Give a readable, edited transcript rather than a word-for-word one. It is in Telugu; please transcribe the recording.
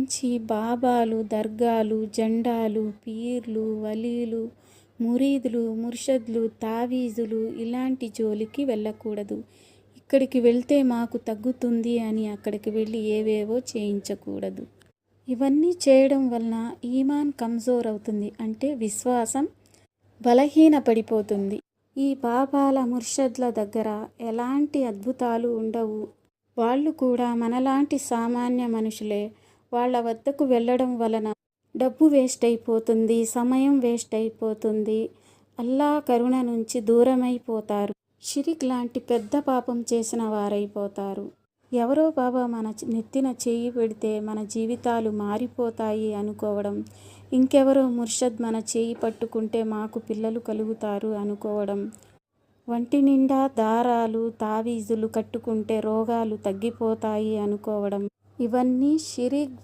నుంచి బాబాలు, దర్గాలు, జెండాలు, పీర్లు, వలీలు, మురీదులు, ముర్షద్లు, తావీజులు ఇలాంటి జోలికి వెళ్ళకూడదు. ఇక్కడికి వెళ్తే మాకు తగ్గుతుంది అని అక్కడికి వెళ్ళి ఏవేవో చేయించకూడదు. ఇవన్నీ చేయడం వలన ఈమాన్ కమ్జోర్ అవుతుంది, అంటే విశ్వాసం బలహీనపడిపోతుంది. ఈ బాబాల, ముర్షద్ల దగ్గర ఎలాంటి అద్భుతాలు ఉండవు. వాళ్ళు కూడా మనలాంటి సామాన్య మనుషులే. వాళ్ళ వద్దకు వెళ్ళడం వలన డబ్బు వేస్ట్ అయిపోతుంది, సమయం వేస్ట్ అయిపోతుంది, అల్లా కరుణ నుంచి దూరమైపోతారు, షిరిక్ లాంటి పెద్ద పాపం చేసిన వారైపోతారు. ఎవరో బాబా మన నెత్తిన చేయి పెడితే మన జీవితాలు మారిపోతాయి అనుకోవడం, ఇంకెవరో ముర్షద్ మన చేయి పట్టుకుంటే మాకు పిల్లలు కలుగుతారు అనుకోవడం, వంటి నిండా దారాలు, తావీజులు కట్టుకుంటే రోగాలు తగ్గిపోతాయి అనుకోవడం, ఇవన్నీ షిరిక్